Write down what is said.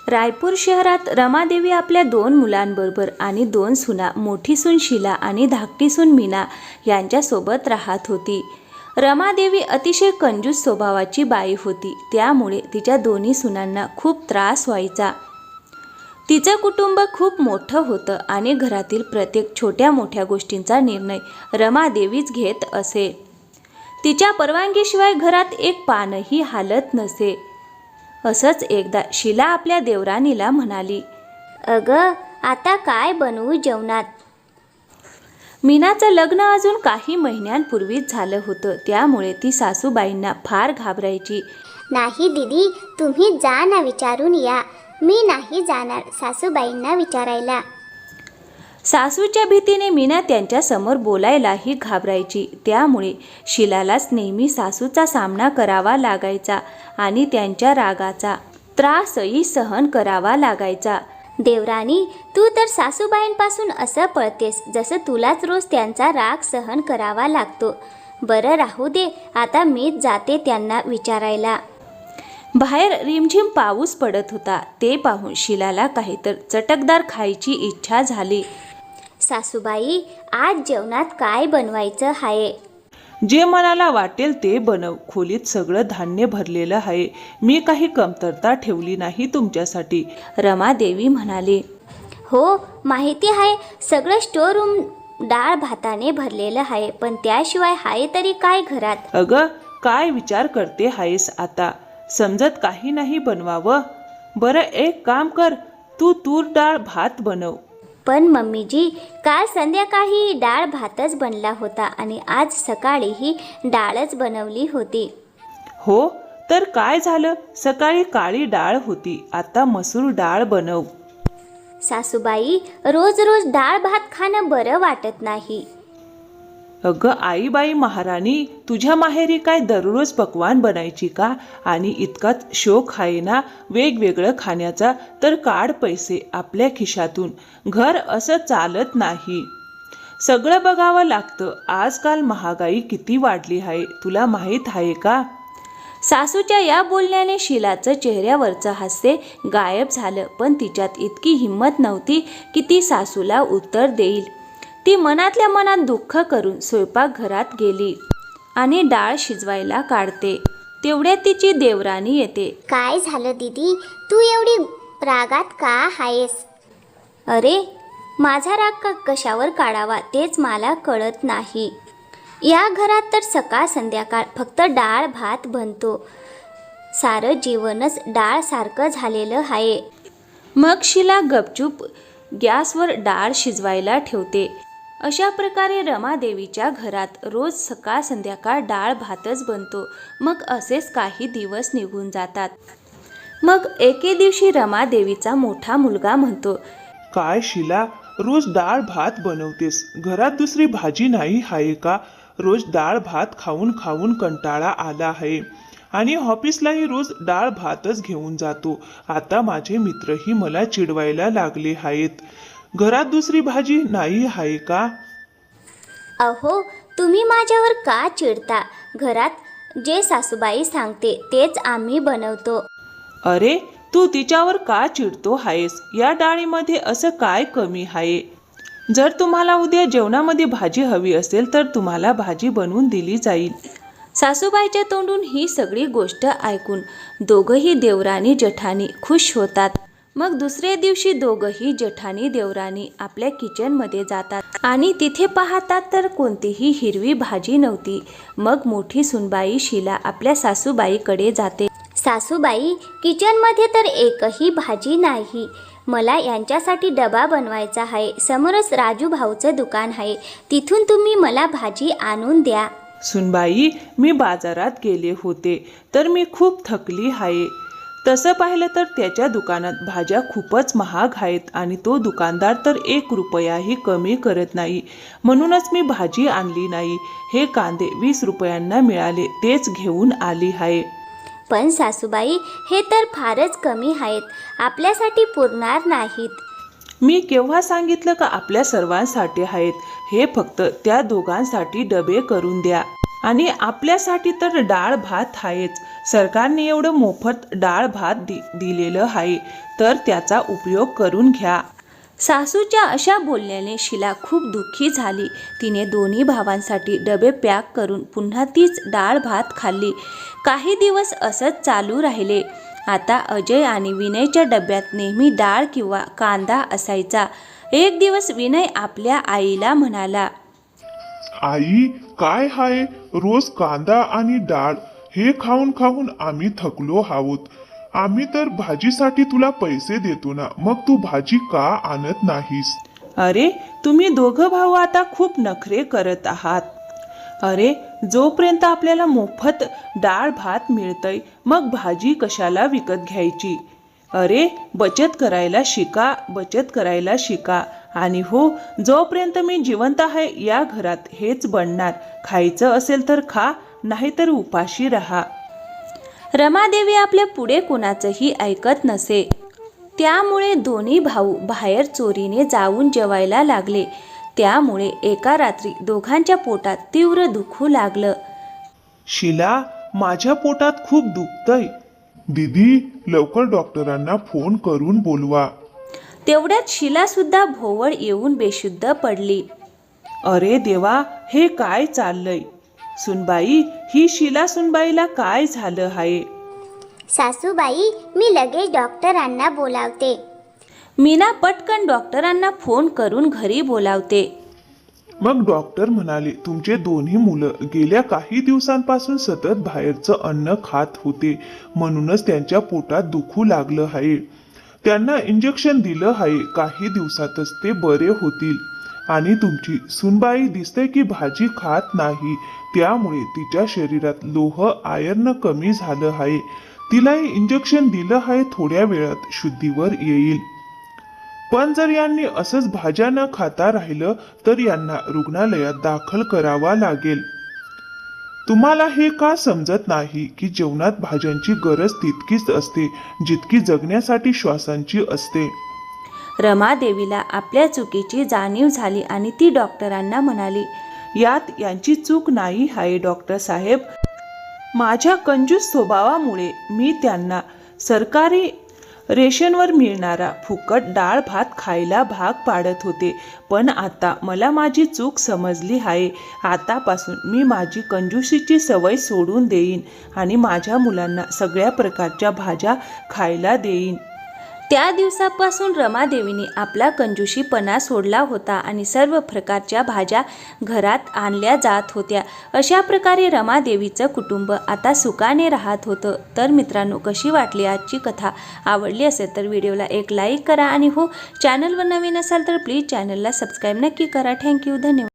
रायपूर शहरात रमादेवी आपल्या 2 मुलांबरोबर आणि 2 सुना, मोठी सून शीला आणि धाकटी सून मीना यांच्यासोबत राहत होती. रमादेवी अतिशय कंजूस स्वभावाची बाई होती, त्यामुळे तिच्या दोन्ही सुनांना खूप त्रास व्हायचा. तिचं कुटुंब खूप मोठं होतं आणि घरातील प्रत्येक छोट्या मोठ्या गोष्टींचा निर्णय रमादेवीच घेत असे. तिच्या परवानगीशिवाय घरात एक पानही हालत नसे. असंच एकदा शीला आपल्या देवरानीला म्हणाली, अगं, आता काय बनवू जेवणात? मीनाचं लग्न अजून काही महिन्यांपूर्वीच झालं होतं, त्यामुळे ती सासूबाईंना फार घाबरायची. नाही दीदी, तुम्ही जा ना विचारून या. मी नाही जाणार सासूबाईंना विचारायला. सासूच्या भीतीने मीना त्यांच्यासमोर बोलायलाही घाबरायची. त्यामुळे शीलालाच नेहमी सासूचा सामना करावा लागायचा आणि त्यांच्या रागाचा त्रासही सहन करावा लागायचा. देवरानी, तू तर सासूबाईंपासून असं पळतेस जसं तुलाच रोज त्यांचा राग सहन करावा लागतो. बरं राहू दे, आता मीच जाते त्यांना विचारायला. बाहेर रिमझिम पाऊस पडत होता. ते पाहून शीलाला काहीतरी चटकदार खायची इच्छा झाली. सासूबाई, आज जेवणात काय बनवायचं आहे? जे मनाला वाटेल ते बनव. खोलीत सगळं धान्य भरलेलं आहे. मी काही कमतरता ठेवली नाही तुमच्यासाठी, रमादेवी म्हणाले. हो, माहिती आहे. सगळं स्टोर रूम डाळ भाताने भरलेलं आहे, पण त्याशिवाय आहे तरी काय घरात? अगं, काय विचार करते आहेस आता? समजत काही नाही बनवावं? बरं, एक काम कर, तू तूर डाळ भात बनव. पण मम्मीजी, काल संध्याकाळी डाळ भातच बनला होता आणि आज सकाळीही डाळच बनवली होती. हो, तर काय झालं? सकाळी काळी डाळ होती, आता मसूर डाळ बनव. सासूबाई, रोज रोज डाळ भात खाणं बरं वाटत नाही. अगं आईबाई महाराणी, तुझ्या माहेरी काय दररोज पक्वान बनायची का? आणि इतकाच शौक आहे ना वेगवेगळं खाण्याचा, तर काढ पैसे आपल्या खिशातून. घर असं चालत नाही. सगळं बघावं लागतं. आजकाल महागाई किती वाढली आहे, तुला माहीत आहे का? सासूच्या या बोलण्याने शीलाचं चेहऱ्यावरचं हास्य गायब झालं, पण तिच्यात इतकी हिंमत नव्हती की ती सासूला उत्तर देईल. ती मनातल्या मनात दुःख करून स्वयंपाकघरात गेली आणि डाळ शिजवायला काढते. तेवढ्यात तिची देवरानी येते. काय झालं दीदी, तू एवढी रागात का आहेस? अरे, माझा राग कशावर काढावा तेच मला कळत नाही. या घरात तर सकाळ संध्याकाळ फक्त डाळ भात बनतो. सारं जीवनच डाळ सारखं झालेलं आहे. मग शीला गपचूप गॅसवर डाळ शिजवायला ठेवते. अशा प्रकारे रमादेवीच्या घरात रोज सकाळ संध्याकाळ डाळ भातच बनतो. मग असेच काही दिवस निघून जातात. मग एके दिवशी रमादेवीचा मोठा मुलगा म्हणतो, काय शीला, रोज डाळ भात बनवतेस? घरात दुसरी भाजी नाही आहे का? रोज डाळ भात खाऊन खाऊन कंटाळा आला आहे आणि ऑफिसलाही रोज डाळ भातच घेऊन जातो. आता माझे मित्रही मला चिडवायला लागले आहेत. घरात दुसरी भाजी नाही आहे का? अहो, तुम्ही माझ्यावर का चिडता? घरात जे सासूबाई सांगते तेच आम्ही बनवतो. अरे, तू तिच्यावर का चिडतो आहेस? या डाळीमध्ये असं काय कमी आहे? जर तुम्हाला उद्या जेवणामध्ये भाजी हवी असेल तर तुम्हाला भाजी बनवून दिली जाईल. सासूबाईच्या तोंडून ही सगळी गोष्ट ऐकून दोघंही देवरानी जेठानी खुश होतात. मग दुसऱ्या दिवशी दोघंही जेठानी देवरानी आपल्या किचनमध्ये जातात आणि तिथे पाहतात तर कोणतीही हिरवी भाजी नव्हती. मग मोठी सुनबाई शीला आपल्या सासूबाईकडे जाते. सासूबाई, किचनमध्ये तर एकही भाजी नाही. मला यांच्यासाठी डबा बनवायचा आहे. समोरच राजू भाऊचं दुकान आहे, तिथून तुम्ही मला भाजी आणून द्या. सुनबाई, मी बाजारात गेले होते तर मी खूप थकली आहे. तसं पाहिलं तर त्याच्या दुकानात भाज्या खूपच महाग आहेत आणि तो दुकानदार तर 1 रुपयाही कमी करत नाही. म्हणूनच मी भाजी आणली नाही. हे कांदे 20 रुपयांना मिळाले, तेच घेऊन आली आहे. पण सासूबाई, हे तर फारच कमी आहेत, आपल्यासाठी पुरणार नाहीत. मी केव्हा सांगितलं का आपल्या सर्वांसाठी आहेत? हे फक्त त्या दोघांसाठी डबे करून द्या आणि आपल्यासाठी तर डाळ भात आहेच. सरकारने एवढं मोफत डाळ भात दिलेलं आहे, तर त्याचा उपयोग करून घ्या. सासूच्या अशा बोलण्याने शिला खूप दुःखी झाली. तिने दोन्ही भावांसाठी डबे पॅक करून पुन्हा तीच डाळ भात खाल्ली. काही दिवस असंच चालू राहिले. आता अजय आणि विनयच्या डब्यात नेहमी डाळ किंवा कांदा असायचा. एक दिवस विनय आपल्या आईला म्हणाला, आई, काय हाय रोज कांदा आणि डाळ? हे खाऊन खाऊन आम्ही थकलो आहोत. आम्ही तर भाजीसाठी तुला पैसे देतो ना, मग तू भाजी का आणत नाहीस? अरे, तुम्ही दोघं भाऊ आता खूप नखरे करत आहात. अरे, जोपर्यंत आपल्याला मोफत डाळ भात मिळतंय, मग भाजी कशाला विकत घ्यायची? अरे, बचत करायला शिका, बचत करायला शिका. आणि हो, जोपर्यंत मी जिवंत आहे या घरात हेच बनणार. खायचं असेल तर खा, नाहीतर उपाशी राहा. रमादेवी आपल्या पुढे कोणाचंही ऐकत नसे. त्यामुळे दोन्ही भाऊ बाहेर चोरीने जाऊन जेवायला लागले. त्यामुळे एका रात्री दोघांच्या पोटात तीव्र दुखू लागलं. शिला, माझ्या पोटात खूप दुखतंय. दीदी, लवकर डॉक्टरांना फोन करून बोलवा. तेवढ्यात शिला सुद्धा भोवळ येऊन बेशुद्ध पडली. अरे देवा, हे काय चाललंय? सुनबाई, ही शिला सुनबाईला काय झालं आहे? सासूबाई, मी लगेच डॉक्टरांना बोलावते. मीना पटकन डॉक्टरांना फोन करून घरी बोलावते. मग डॉक्टर म्हणाले, तुमचे दोन्ही मुलं गेल्या काही दिवसांपासून सतत बाहेरचं अन्न खात होते, म्हणूनच त्यांच्या पोटात दुखू लागलं आहे. त्यांना इंजेक्शन दिलं आहे. काही दिवसातच ते बरे होतील. आणि तुमची सुनबाई दिसते की भाजी खात नाही, त्यामुळे तिच्या शरीरात लोह आयर्न कमी झालं आहे. तिलाही इंजेक्शन दिलं आहे, थोड्या वेळात शुद्धीवर येईल. पण जर यांनी असंच भाज्या न खाता राहिलं तर यांना रुग्णालयात दाखल करावा लागेल. तुम्हाला हे का समजत नाही की जेवणात भाज्यांची गरज तितकीच असते जितकी जगण्यासाठी श्वासांची असते? रमादेवीला आपल्या चुकीची जाणीव झाली आणि ती डॉक्टरांना म्हणाली, यात यांची चूक नाही आहे डॉक्टर साहेब. माझ्या कंजूस स्वभावामुळे मी त्यांना सरकारी रेशनवर मिळणारा फुकट डाळ भात खायला भाग पाडत होते. पण आता मला माझी चूक समजली आहे. आतापासून मी माझी कंजूसीची सवय सोडून देईन आणि माझ्या मुलांना सगळ्या प्रकारच्या भाज्या खायला देईन. त्या दिवसापासून रमादेवीने आपला कंजूशीपणा सोडला होता आणि सर्व प्रकारच्या भाज्या घरात आणल्या जात होत्या. अशा प्रकारे रमादेवीचं कुटुंब आता सुखाने राहत होतं. तर मित्रांनो, कशी वाटली आजची कथा? आवडली असेल तर व्हिडिओला एक लाईक करा आणि हो, चॅनलवर नवीन असाल तर प्लीज चॅनलला सबस्क्राईब नक्की करा. थँक्यू, धन्यवाद.